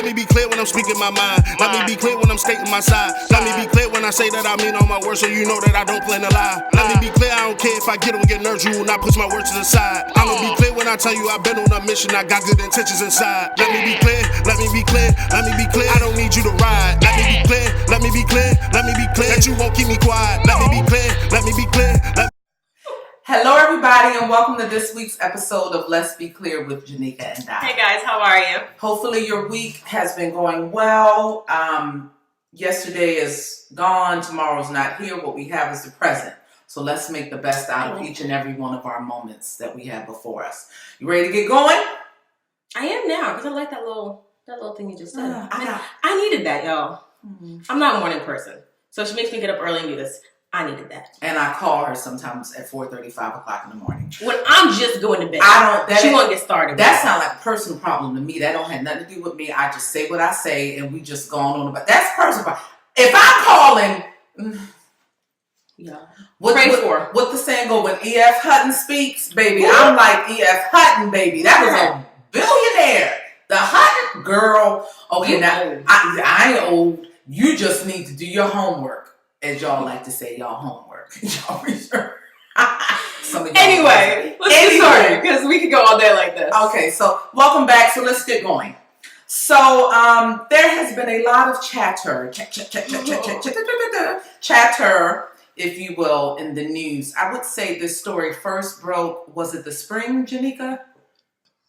me be clear when I'm speaking my mind. Let me be clear when I'm stating my side. Let me be clear when I say that I mean all my words, so you know that I don't plan to lie. Let me be clear, I don't care if I get on your nerves, you will not push my words to the side. I'ma be clear when I tell you I've been on a mission, I got good intentions inside. Let me be clear, let me be clear, let me be clear. I don't need you to ride. Let me be clear, let me be clear, let me be clear that you won't keep me quiet. Let me be clear, let me be clear. Hello, everybody, and welcome to this week's episode of Let's Be Clear with Janika and Di. Hey guys, how are you? Hopefully your week has been going well. Yesterday is gone, tomorrow's not here. What we have is the present. So let's make the best out of each and every one of our moments that we have before us. You ready to get going? I am now, because I like that little thing you just said. I needed that, y'all. Mm-hmm. I'm not a morning person, so she makes me get up early and do this. I needed that. And I call her sometimes at 4:30, 5 o'clock in the morning. When I'm just going to bed. She won't get started. That sounds like a personal problem to me. That don't have nothing to do with me. I just say what I say and we just going on about. That's personal problem. If I'm calling, what the saying go, when E.F. Hutton speaks, baby, I'm like E.F. Hutton, baby. That was a billionaire. The Hutton girl. Okay, now I ain't old. You just need to do your homework. As y'all like to say, y'all homework. Y'all research. Anyway, let's get started because we could go all day like this. Okay, so welcome back. So let's get going. So there has been a lot of chatter, if you will, in the news. I would say this story first broke, was it the spring, Janika?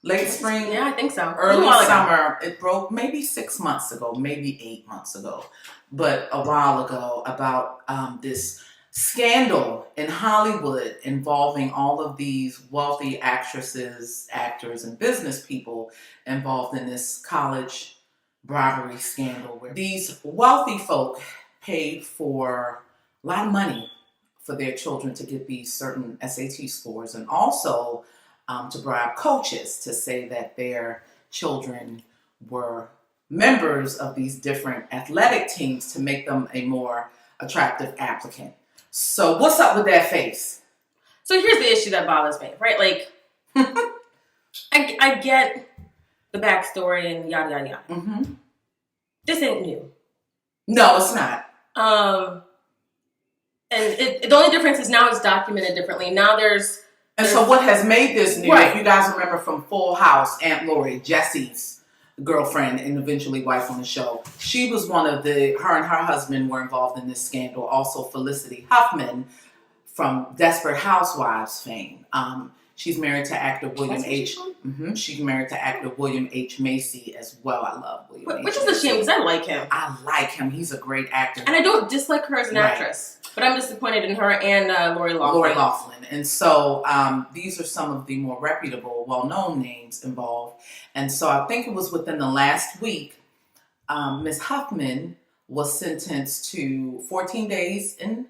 Late spring? Yeah, I think so. Early summer. It broke maybe 6 months ago, maybe 8 months ago. But a while ago about this scandal in Hollywood involving all of these wealthy actresses, actors, and business people involved in this college bribery scandal where these wealthy folk paid for a lot of money for their children to get these certain SAT scores and also to bribe coaches to say that their children were members of these different athletic teams to make them a more attractive applicant. So what's up with that face? So here's the issue that bothers me, right? Like, I get the backstory and yada, yada, yada. Mm-hmm. This ain't new. No, it's not. And the only difference is now it's documented differently. Now there's... And so what has made this new, if you guys remember from Full House, Aunt Lori, Jesse's girlfriend and eventually wife on the show, she was her and her husband were involved in this scandal. Also Felicity Huffman from Desperate Housewives fame. She's married to actor William H. She's married to actor William H. Macy as well. I love William H. Which is a shame because I like him. I like him. He's a great actor. And I don't dislike her as an actress. But I'm disappointed in her and Lori Loughlin. And so these are some of the more reputable, well-known names involved. And so I think it was within the last week, Ms. Huffman was sentenced to 14 days in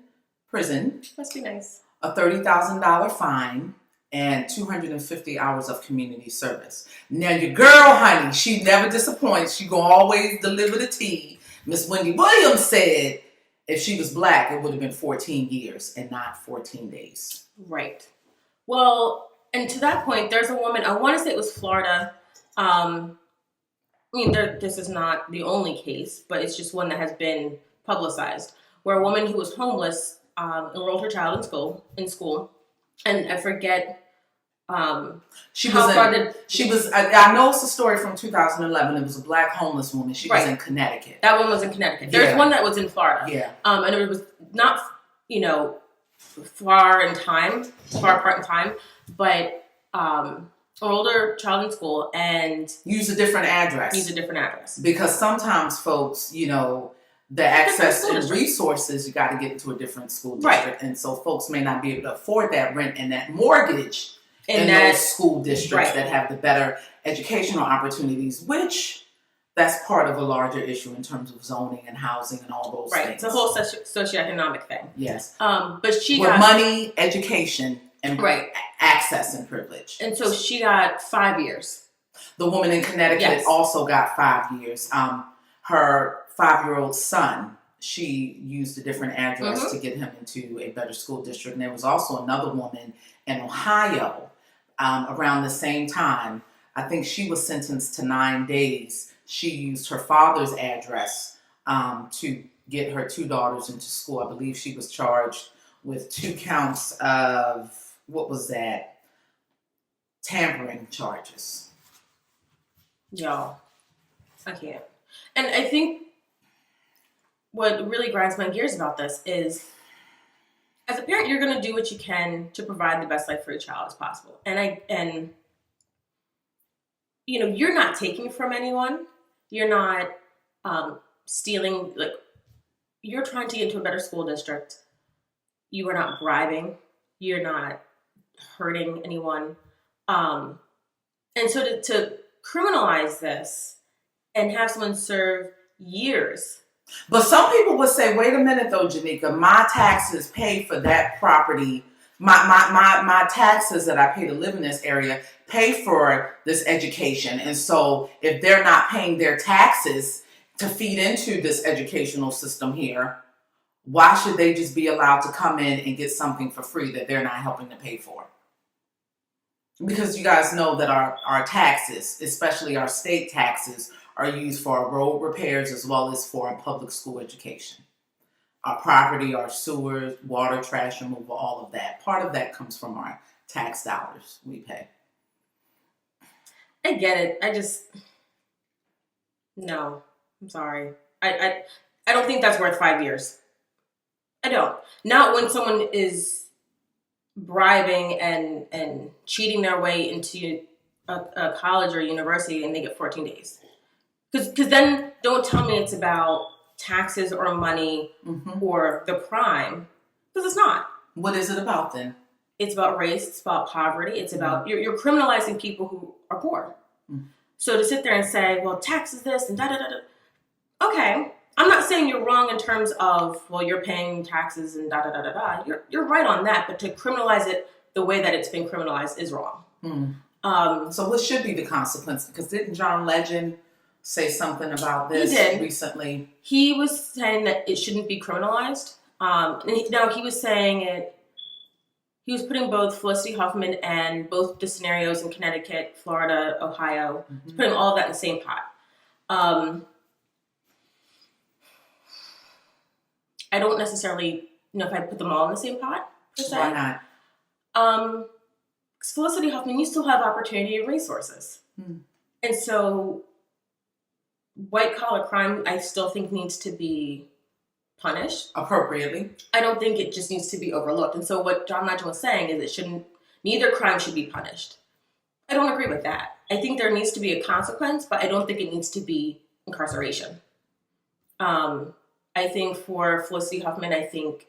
prison. Must be nice. A $30,000 fine and 250 hours of community service. Now your girl, honey, she never disappoints. She gonna always deliver the tea. Miss Wendy Williams said, if she was black, it would have been 14 years and not 14 days. Right. Well, and to that point, there's a woman, I want to say it was Florida. This is not the only case, but it's just one that has been publicized, where a woman who was homeless enrolled her child in school, and I forget I know it's a story from 2011. It was a black homeless woman. She was in Connecticut. That one was in Connecticut. There's one that was in Florida. Yeah. And it was not, far apart in time, but enrolled her child in school and use a different address. Because sometimes folks, the access and resources, you got to get into a different school district. Right. And so folks may not be able to afford that rent and that mortgage in those school districts that have the better educational opportunities, which that's part of a larger issue in terms of zoning and housing and all those things. It's a whole socioeconomic thing. Yes. But she got money, education, and access and privilege. And so she got 5 years. The woman in Connecticut also got 5 years. Her 5-year-old son, she used a different address to get him into a better school district. And there was also another woman in Ohio around the same time. I think she was sentenced to 9 days. she used her father's address to get her 2 daughters into school. I believe she was charged with 2 counts of, what was that? Tampering charges. Y'all, I can't. And I think what really grinds my gears about this is, as a parent, you're going to do what you can to provide the best life for your child as possible. And you know, you're not taking from anyone. You're not stealing. Like, you're trying to get into a better school district. You are not bribing. You're not hurting anyone. And so to criminalize this and have someone serve years. But some people would say, wait a minute though, Janika, my taxes pay for that property. My taxes that I pay to live in this area pay for this education. And so if they're not paying their taxes to feed into this educational system here, why should they just be allowed to come in and get something for free that they're not helping to pay for? Because you guys know that our taxes, especially our state taxes, are used for our road repairs as well as for our public school education. Our property, our sewers, water, trash removal, all of that. Part of that comes from our tax dollars we pay. I get it. No, I'm sorry. I don't think that's worth 5 years. I don't. Not when someone is bribing and cheating their way into a college or university and they get 14 days. Because then don't tell me it's about taxes or money or the crime, because it's not. What is it about then? It's about race. It's about poverty. It's about you're criminalizing people who are poor. So to sit there and say, well, taxes this and da da da da. Okay, I'm not saying you're wrong in terms of, well, you're paying taxes and da da da da da. You're right on that, but to criminalize it the way that it's been criminalized is wrong. So what should be the consequence? Because didn't John Legend say something about this recently? He was saying that it shouldn't be criminalized. He was saying it. He was putting both Felicity Huffman and both the scenarios in Connecticut, Florida, Ohio, putting all of that in the same pot. I don't necessarily know if I put them all in the same pot, per se. Why not? Felicity Huffman, you still have opportunity and resources. And so white collar crime, I still think needs to be punished Appropriately. I don't think it just needs to be overlooked. And so what John Legend was saying is neither crime should be punished. I don't agree with that. I think there needs to be a consequence, but I don't think it needs to be incarceration. I think for Felicity Huffman, I think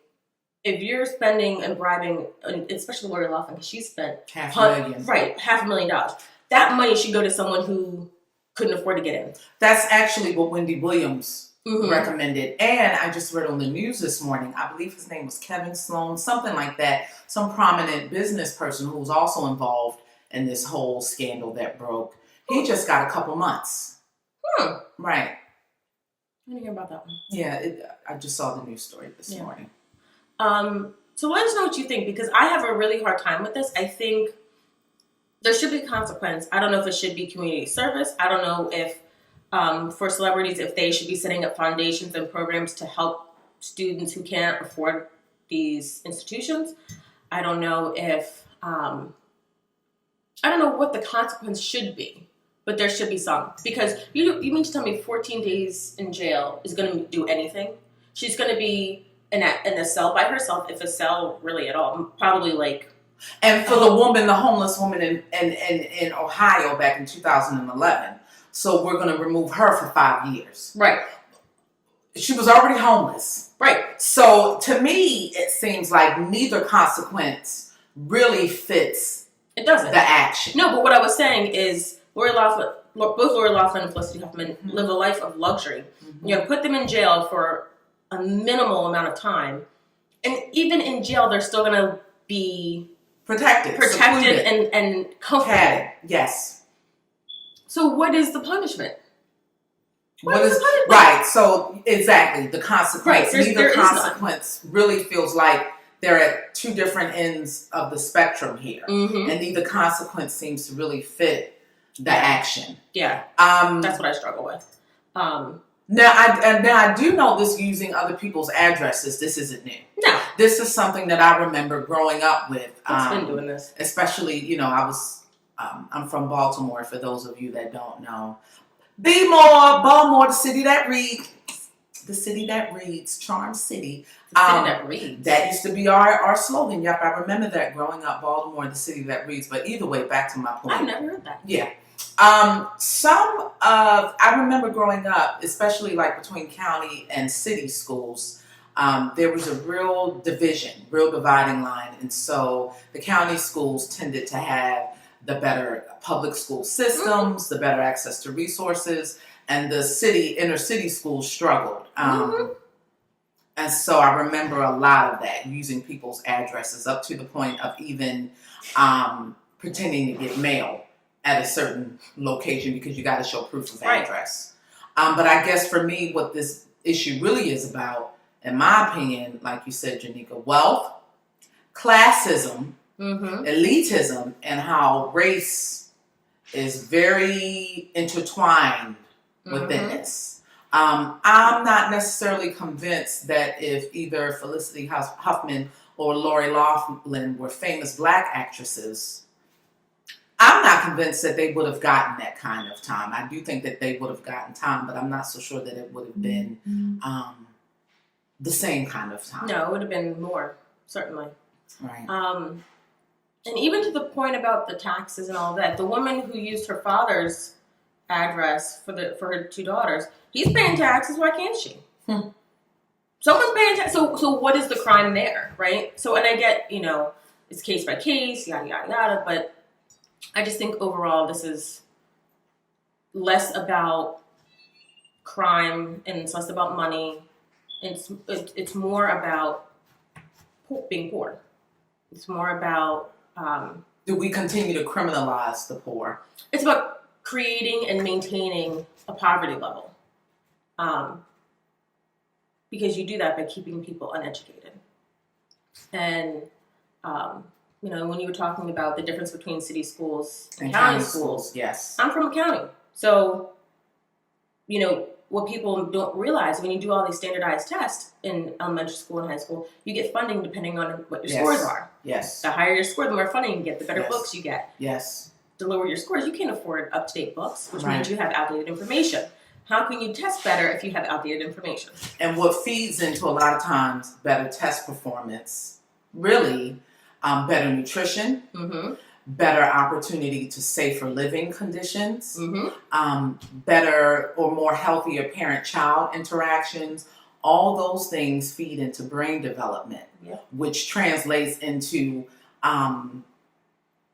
if you're spending and bribing, especially Lori Loughlin, because she spent $500,000. That money should go to someone who couldn't afford to get in. That's actually what Wendy Williams recommended. And I just read on the news this morning, I believe his name was Kevin Sloan, something like that, some prominent business person who was also involved in this whole scandal that broke. He just got a couple months. Right. I didn't hear about that one. Yeah, I just saw the news story this morning. So let us know what you think, because I have a really hard time with this. I think there should be consequence. I don't know if it should be community service. I don't know if for celebrities, if they should be setting up foundations and programs to help students who can't afford these institutions. I don't know if, I don't know what the consequence should be, but there should be some. Because you mean to tell me 14 days in jail is going to do anything? She's going to be in a cell by herself, if a cell really at all, probably like. And for the homeless woman in Ohio back in 2011. So we're going to remove her for 5 years. Right. She was already homeless. Right. So to me, it seems like neither consequence really fits it doesn't. The action. No, but what I was saying is both Lori Loughlin and Felicity Huffman live a life of luxury. You're going to put them in jail for a minimal amount of time. And even in jail, they're still going to be protected and comfortable. Yes. So what is the punishment? What is the punishment? Right. So exactly the consequence. Right. Neither consequence really feels like they're at two different ends of the spectrum here, and neither consequence seems to really fit the action. Yeah, that's what I struggle with. Now I do know this using other people's addresses. This isn't new. No, this is something that I remember growing up with. I've been doing this, especially I'm from Baltimore. For those of you that don't know, Baltimore, the city that reads. The city that reads, Charm City. That reads. That used to be our slogan. Yep, I remember that growing up. Baltimore, the city that reads. But either way, back to my point. I've never heard that. Yeah. I remember growing up, especially like between county and city schools, there was a real dividing line. And so the county schools tended to have the better public school systems, the better access to resources, and the inner city schools struggled. And so I remember a lot of that, using people's addresses up to the point of even pretending to get mail at a certain location because you got to show proof of address. But I guess for me, what this issue really is about, in my opinion, like you said, Janika, wealth, classism, elitism, and how race is very intertwined within this. I'm not necessarily convinced that if either Felicity Huffman or Lori Loughlin were famous black actresses, I'm not convinced that they would have gotten that kind of time. I do think that they would have gotten time, but I'm not so sure that it would have been the same kind of time. No, it would have been more, certainly. Right. And even to the point about the taxes and all that, the woman who used her father's address for her two daughters, he's paying taxes. Why can't she? Someone's paying taxes. So what is the crime there, right? So, and I get, it's case by case, yada yada yada, but I just think overall this is less about crime and it's less about money. It's more about being poor. It's more about do we continue to criminalize the poor? It's about creating and maintaining a poverty level, because you do that by keeping people uneducated. And when you were talking about the difference between city schools and county schools, yes, I'm from a county, so what people don't realize, when you do all these standardized tests in elementary school and high school, you get funding depending on what your scores are. Yes. The higher your score, the more funding you get, the better books you get. Yes. The lower your scores, you can't afford up-to-date books, which means you have outdated information. How can you test better if you have outdated information? And what feeds into a lot of times better test performance, really, better nutrition, better opportunity to safer living conditions, better or more healthier parent-child interactions. All those things feed into brain development, which translates into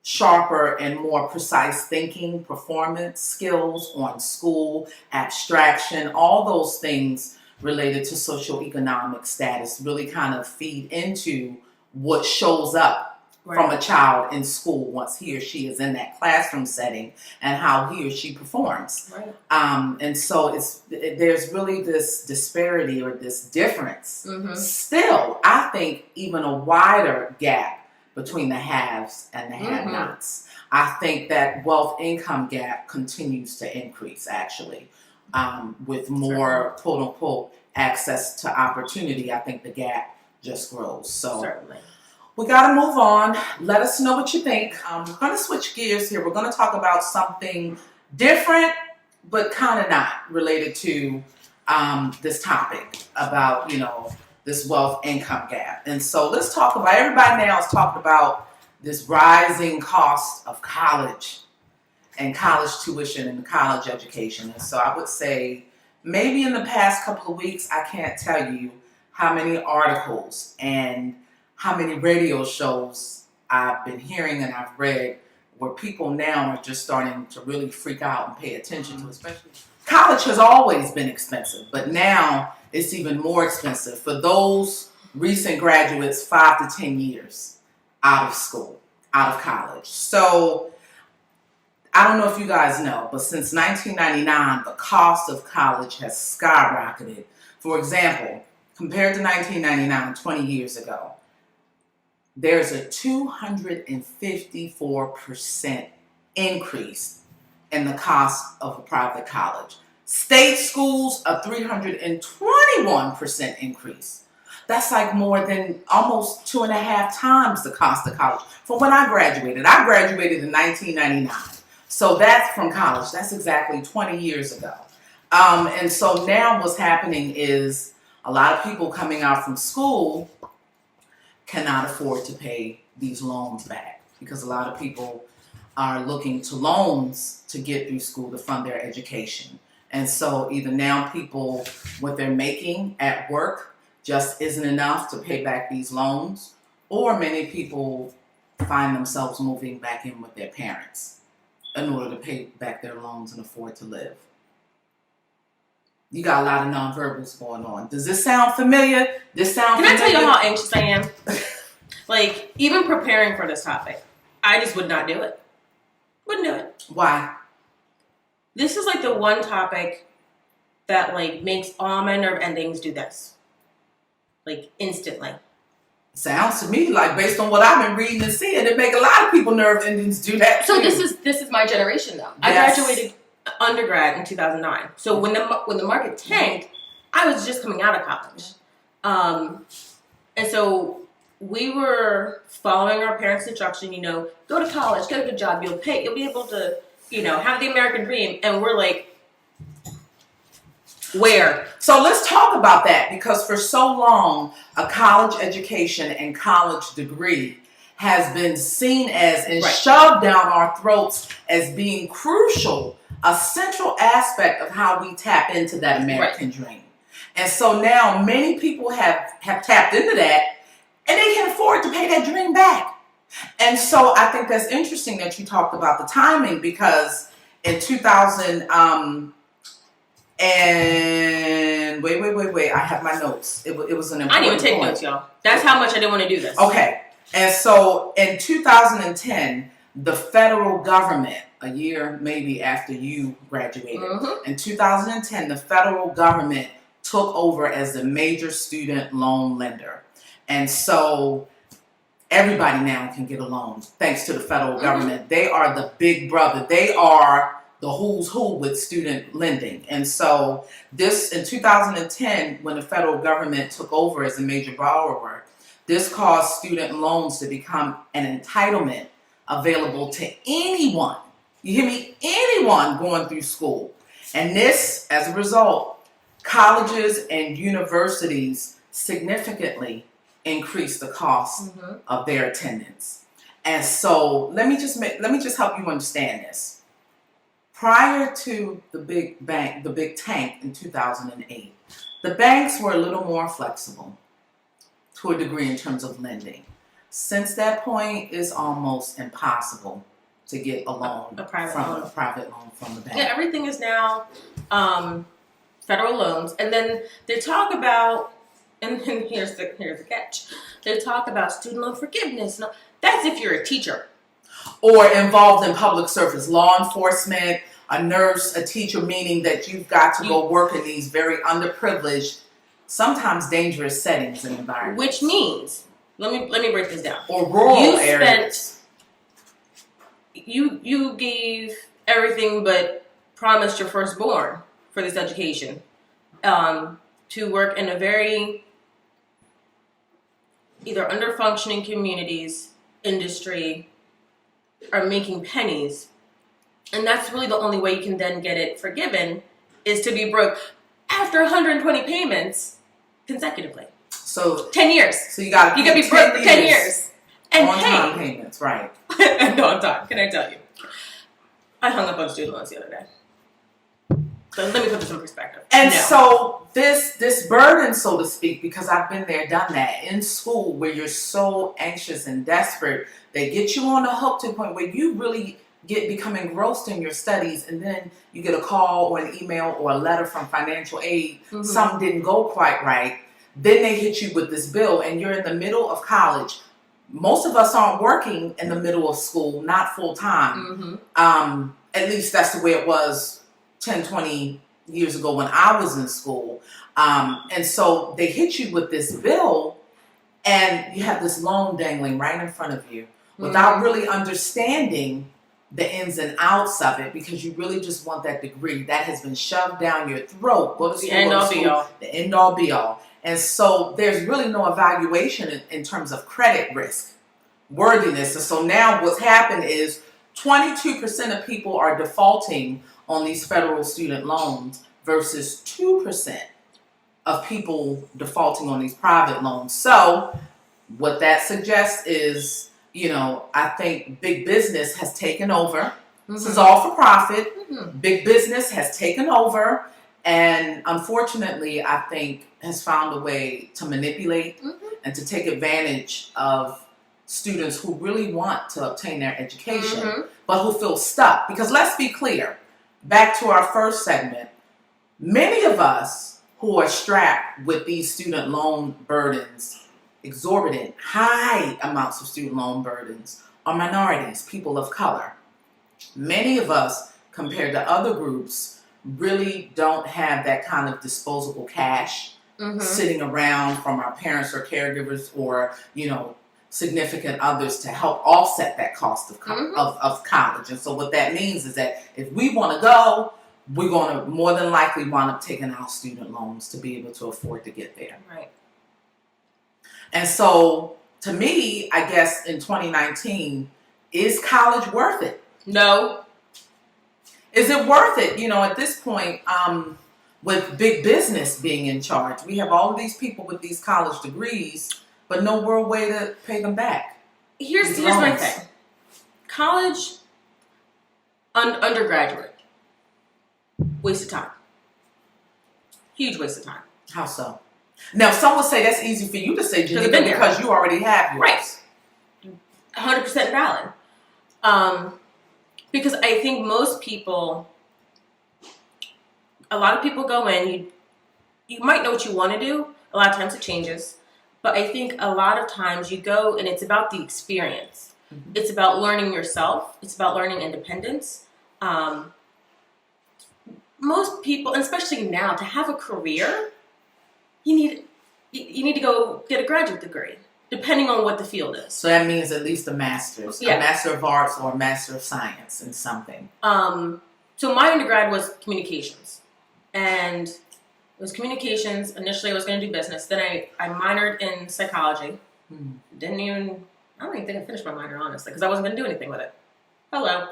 sharper and more precise thinking, performance skills on school, abstraction, all those things related to socioeconomic status really kind of feed into what shows up from a child in school once he or she is in that classroom setting and how he or she performs. And so there's really this disparity or this difference. Still, I think even a wider gap between the haves and the have-nots. I think that wealth-income gap continues to increase, actually. With more, quote-unquote, access to opportunity, I think the gap just grows. So certainly. We got to move on. Let us know what you think. We're going to switch gears here. We're going to talk about something different, but kind of not related to this topic about, this wealth-income gap. And so let's talk about, everybody now is talking about this rising cost of college and college tuition and college education. And so I would say maybe in the past couple of weeks, I can't tell you how many articles and how many radio shows I've been hearing and I've read where people now are just starting to really freak out and pay attention to, especially. College has always been expensive, but now it's even more expensive for those recent graduates 5 to 10 years out of school, out of college. So I don't know if you guys know, but since 1999, the cost of college has skyrocketed. For example, compared to 1999, 20 years ago, there's a 254% increase in the cost of a private college. State schools, a 321% increase. That's like more than almost 2.5 times the cost of college. From when I graduated in 1999. So that's from college. That's exactly 20 years ago. And so now what's happening is a lot of people coming out from school cannot afford to pay these loans back because a lot of people are looking to loans to get through school to fund their education. And so either now people, what they're making at work just isn't enough to pay back these loans, or many people find themselves moving back in with their parents in order to pay back their loans and afford to live. You got a lot of nonverbals going on. Does this sound familiar? Can I tell you how anxious I am? Like, even preparing for this topic, I just would not do it. Wouldn't do it. Why? This is like the one topic that like makes all my nerve endings do this. Like instantly. Sounds to me like, based on what I've been reading and seeing, it make a lot of people nerve endings do that too. So this is my generation though. Yes. I graduated undergrad in 2009. So when the market tanked, I was just coming out of college. And so we were following our parents' instruction, go to college, get a good job, you'll be able to, have the American dream. And we're like, where? So let's talk about that, because for so long, a college education and college degree has been seen as and shoved down our throats as being crucial, a central aspect of how we tap into that American dream. And so now many people have tapped into that, and they can afford to pay that dream back. And so I think that's interesting that you talked about the timing, because in 2000, and wait, I have my notes. It was an important I didn't even take point. notes, y'all. That's how much I didn't want to do this. Okay. And so in 2010, the federal government, a year maybe after you graduated, in 2010, the federal government took over as the major student loan lender. And so everybody now can get a loan thanks to the federal government. They are the big brother. They are the who's who with student lending. And so this, in 2010, when the federal government took over as a major borrower, this caused student loans to become an entitlement available to anyone. You hear me? Anyone going through school. And this, as a result, colleges and universities significantly increased the cost of their attendance. And so let me just help you understand this. Prior to the big tank in 2008, the banks were a little more flexible to a degree in terms of lending. Since that point, it's almost impossible to get a loan, a private loan from the bank. Yeah, everything is now federal loans, and then they talk about, and here's the catch. They talk about student loan forgiveness. No, that's if you're a teacher. Or involved in public service, law enforcement, a nurse, a teacher, meaning that you've got to go work in these very underprivileged, sometimes dangerous settings and environments. Which means, let me break this down. Or rural areas. You gave everything but promised your firstborn for this education to work in a very either under-functioning communities, industry, are making pennies. And that's really the only way you can then get it forgiven, is to be broke after 120 payments consecutively. So 10 years. So you got to be broke for 10 years. And on-time payments, right. And on time, can I tell you? I hung up on student loans the other day. So let me put this in perspective. And so this burden, so to speak, because I've been there, done that, in school where you're so anxious and desperate, they get you on the hook to the point where you really become engrossed in your studies, and then you get a call or an email or a letter from financial aid, something didn't go quite right, then they hit you with this bill, and you're in the middle of college. Most of us aren't working in the middle of school, not full time. At least that's the way it was 10, 20 years ago when I was in school. And so they hit you with this bill, and you have this loan dangling right in front of you without really understanding the ins and outs of it because you really just want that degree that has been shoved down your throat. Go to school, The end all be all. The end all be all. And so there's really no evaluation in terms of credit risk, worthiness. And so now what's happened is 22% of people are defaulting on these federal student loans versus 2% of people defaulting on these private loans. So what that suggests is, I think big business has taken over. Mm-hmm. This is all for profit. Mm-hmm. Big business has taken over and unfortunately, I think has found a way to manipulate and to take advantage of students who really want to obtain their education, but who feel stuck. Because let's be clear, back to our first segment, many of us who are strapped with these student loan burdens, exorbitant, high amounts of student loan burdens, are minorities, people of color. Many of us, compared to other groups, really don't have that kind of disposable cash sitting around from our parents or caregivers or, significant others to help offset that cost of college. And so what that means is that if we want to go, we're going to more than likely wind up taking out student loans to be able to afford to get there. Right. And so, to me, I guess in 2019, is college worth it? No. Is it worth it? At this point, with big business being in charge, we have all of these people with these college degrees, but no real way to pay them back. Here's my thing. College, undergraduate, waste of time. Huge waste of time. How so? Now, some would say that's easy for you to say, Janika, because you already have yours. Right. 100% valid. Because I think most people, a lot of people go in, you might know what you want to do. A lot of times it changes. But I think a lot of times you go and it's about the experience. It's about learning yourself. It's about learning independence. Most people, especially now, to have a career, you need to go get a graduate degree, depending on what the field is. So that means at least a master's, a master of arts or a master of science in something. So my undergrad was communications, and it was communications. Initially, I was going to do business. Then I minored in psychology. I don't even think I finished my minor, honestly, because I wasn't going to do anything with it. Hello.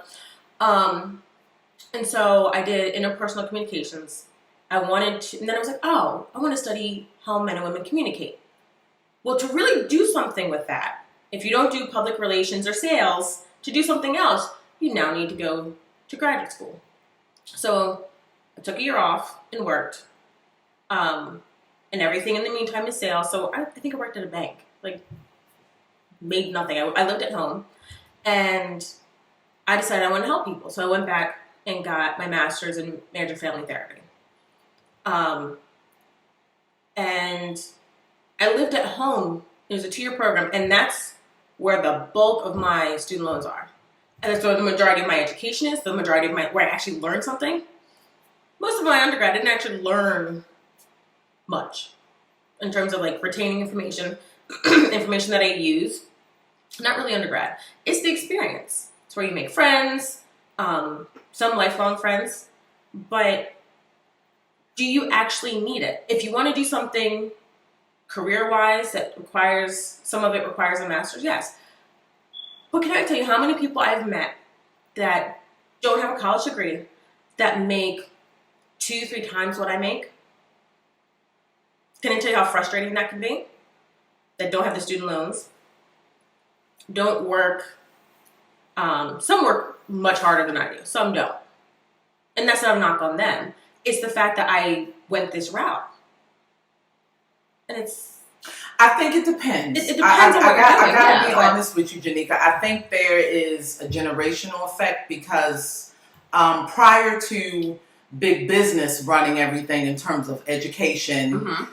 And so I did interpersonal communications. And then I was like, I want to study how men and women communicate. Well, to really do something with that, if you don't do public relations or sales, to do something else, you now need to go to graduate school. So I took a year off and worked. And everything in the meantime is sales. So I think I worked at a bank, made nothing. I lived at home. And I decided I wanted to help people. So I went back and got my master's in marriage and family therapy. And I lived at home. It was a 2-year program, and that's where the bulk of my student loans are. And that's where the majority of my education is, the majority of where I actually learned something. Most of my undergrad didn't actually learn much in terms of retaining information, information that I use. Not really undergrad. It's the experience. It's where you make friends, some lifelong friends, but do you actually need it? If you want to do something career-wise that some of it requires a master's, yes. But can I tell you how many people I've met that don't have a college degree that make 2-3 times what I make? Can I tell you how frustrating that can be? That don't have the student loans, don't work. Some work much harder than I do. Some don't. And that's not a knock on them. It's the fact that I went this route. And I think it depends. It depends on what you're doing. I gotta be honest with you, Janika. I think there is a generational effect because prior to big business running everything in terms of education,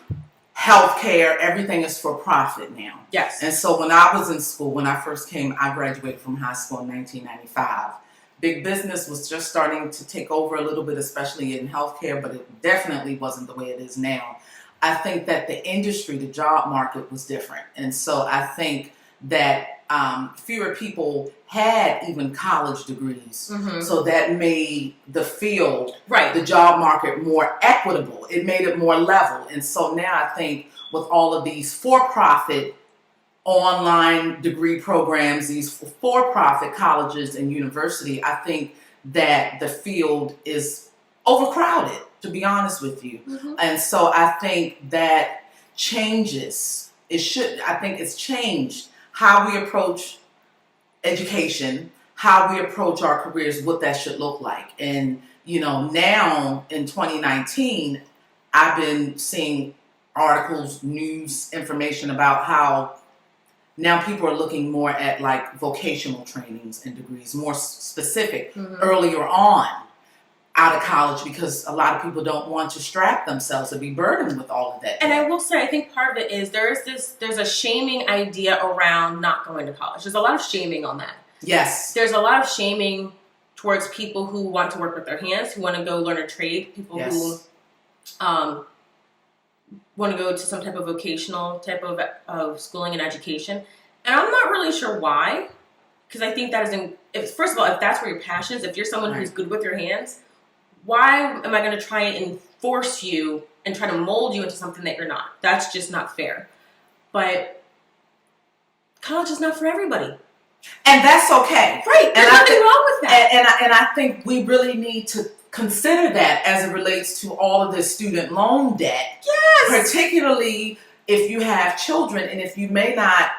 healthcare, everything is for profit now. Yes. And so when I was in school, when I first came, I graduated from high school in 1995. Big business was just starting to take over a little bit, especially in healthcare, but it definitely wasn't the way it is now. I think that the industry, the job market was different. And so I think that fewer people had even college degrees. Mm-hmm. So that made the field, Right. the job market, more equitable. It made it more level. And so now I think with all of these for-profit online degree programs, these for-profit colleges and university, I think that the field is overcrowded, to be honest with you. Mm-hmm. And so I think that changes. I think it's changed how we approach education, how we approach our careers, what that should look like. And, now in 2019, I've been seeing articles, news, information about how now people are looking more at like vocational trainings and degrees, more specific, earlier on out of college, because a lot of people don't want to strap themselves and be burdened with all of that. And I will say, I think part of it is there's a shaming idea around not going to college. There's a lot of shaming on that. Yes. There's a lot of shaming towards people who want to work with their hands, who want to go learn a trade, people who want to go to some type of vocational type of schooling and education. And I'm not really sure why, because I think that is, first of all, if that's where your passion is, if you're someone who's good with your hands, why am I going to try and force you and try to mold you into something that you're not? That's just not fair. But college is not for everybody. And that's okay. Right. There's nothing wrong with that. And I think we really need to consider that as it relates to all of this student loan debt. Yes. Particularly if you have children and if you may not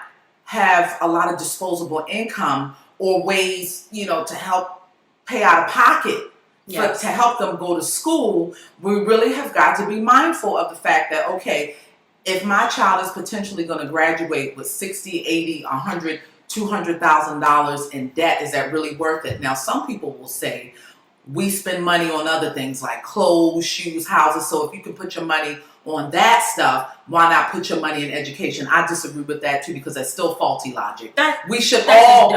have a lot of disposable income or ways, to help pay out of pocket to help them go to school, we really have got to be mindful of the fact that, okay, if my child is potentially going to graduate with $60, $80, $100, $200,000 in debt, is that really worth it? Now, some people will say we spend money on other things like clothes, shoes, houses. So if you can put your money on that stuff, why not put your money in education? I disagree with that too, because that's still faulty logic. We should all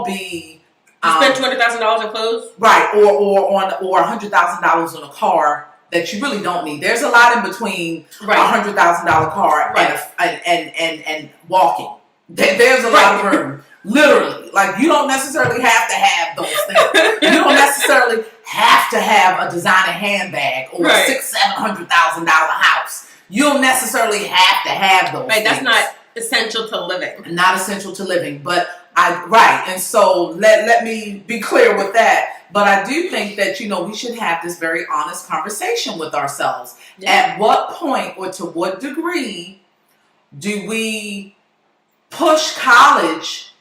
be. You spend $200,000 on clothes, right? Or $100,000 on a car that you really don't need. There's a lot in between a $100,000 car and walking. There's a lot of room. Literally, like you don't necessarily have to have those things. You don't necessarily have to have a designer handbag or a $600,000-$700,000 house. You don't necessarily have to have those. Right, things. that's not essential to living. Not essential to living, but and so let me be clear with that. But I do think that we should have this very honest conversation with ourselves. Yeah. At what point or to what degree do we push college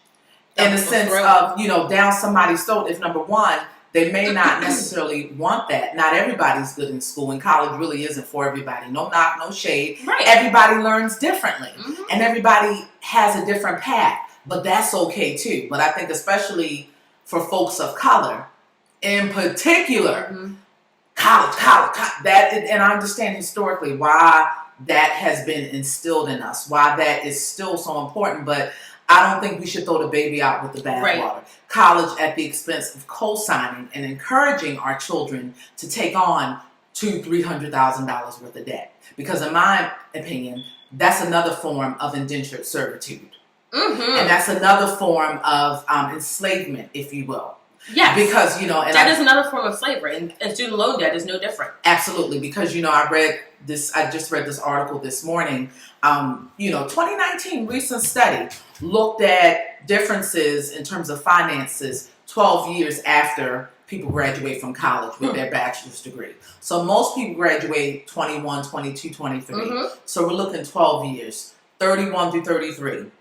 in the sense of, down somebody's throat? If number one, they may not necessarily want that. Not everybody's good in school, and college really isn't for everybody. No knock, no shade. Right. Everybody learns differently, and everybody has a different path, but that's okay too. But I think especially for folks of color, in particular, college, that, and I understand historically why that has been instilled in us, why that is still so important, but I don't think we should throw the baby out with the bathwater. Right. College at the expense of co-signing and encouraging our children to take on $200,000-$300,000 worth of debt. Because in my opinion, that's another form of indentured servitude. And that's another form of enslavement, if you will. Yes. Because, that is another form of slavery, and student loan debt is no different. Absolutely. Because, I just read this article this morning. 2019 recent study looked at differences in terms of finances 12 years after people graduate from college with their bachelor's degree. So most people graduate 21, 22, 23. So we're looking 12 years, 31 through 33.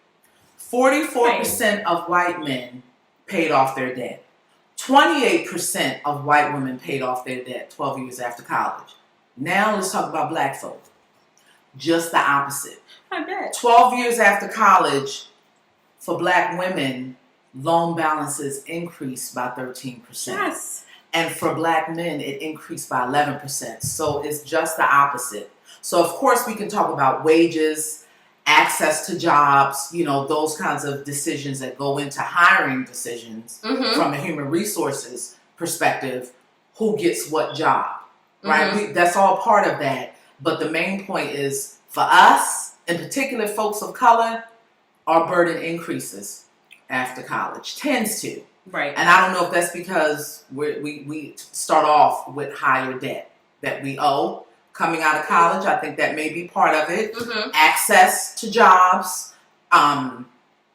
44% of white men paid off their debt. 28% of white women paid off their debt 12 years after college. Now let's talk about black folk. Just the opposite. I bet. 12 years after college, for black women, loan balances increased by 13%. Yes. And for black men, it increased by 11%. So it's just the opposite. So of course we can talk about wages, access to jobs, those kinds of decisions that go into hiring decisions from a human resources perspective, who gets what job, right? That's all part of that. But the main point is, for us, in particular folks of color, our burden increases after college. Tends to. Right. And I don't know if that's because we start off with higher debt that we owe coming out of college. I think that may be part of it. Mm-hmm. Access to jobs.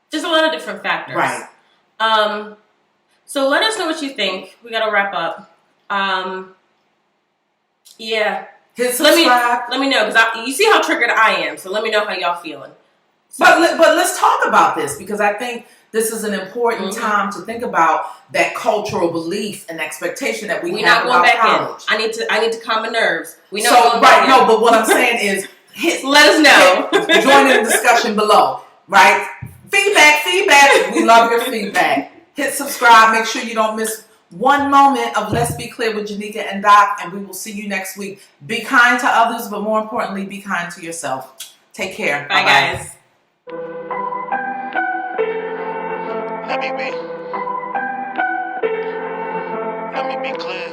Just a lot of different factors. Right. So let us know what you think. We got to wrap up. Yeah. Hit subscribe. Let me know, because you see how triggered I am. So let me know how y'all feeling. So, but let's talk about this, because I think this is an important time to think about that cultural belief and expectation that we have about college. I need to calm my nerves. We know. So right, no, but what I'm saying is, let us know. Join in the discussion below. Right? Feedback. We love your feedback. Hit subscribe. Make sure you don't miss one moment of Let's Be Clear with Janika and Doc, and we will see you next week. Be kind to others, but more importantly, be kind to yourself. Take care. Bye, guys. Let me be clear.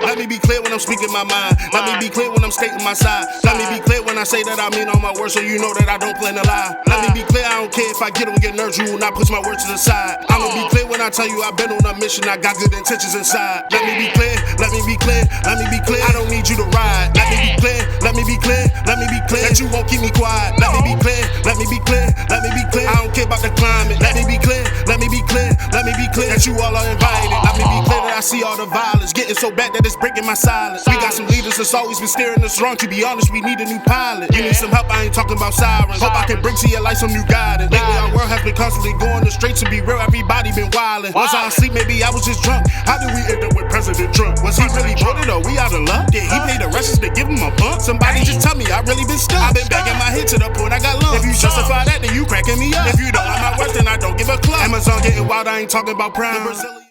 Let me be clear when I'm speaking my mind. Let me be clear when I'm stating my side. Let me be clear when I say that I mean all my words, so you know that I don't plan to lie. Let me be clear, I don't care if I get on your nerves, you will not push my words to the side. I'ma be clear when I tell you I've been on a mission, I got good intentions inside. Let me be clear, let me be clear, let me be clear. I don't need you to ride. Let me be clear, let me be clear, let me be clear that you won't keep me quiet. Let me be clear, let me be clear, let me be clear. I don't care about the climate. Let me be clear, let me be clear, let me be clear that you all are invited. Let me be clear that I see all the violence getting so bad that it's breaking my silence. We got some leaders that's always been steering us wrong. To be honest, we need a new pilot. You need some help, I ain't talking about sirens. Hope I can bring to your life some new guidance. Lately our world has been constantly going astray. To be real, everybody been wildin'. Was I asleep? Maybe I was just drunk. How did we end up with President Trump? Was he really voted or we out of luck? Did he pay the Russians to give him a bump? Somebody just tell me I really been stuck. I've been banging my head to the point I got lumps. If you justify that, then you cracking me up. If you don't like my work, then I don't give a club. Amazon getting wild, I ain't talking about prime.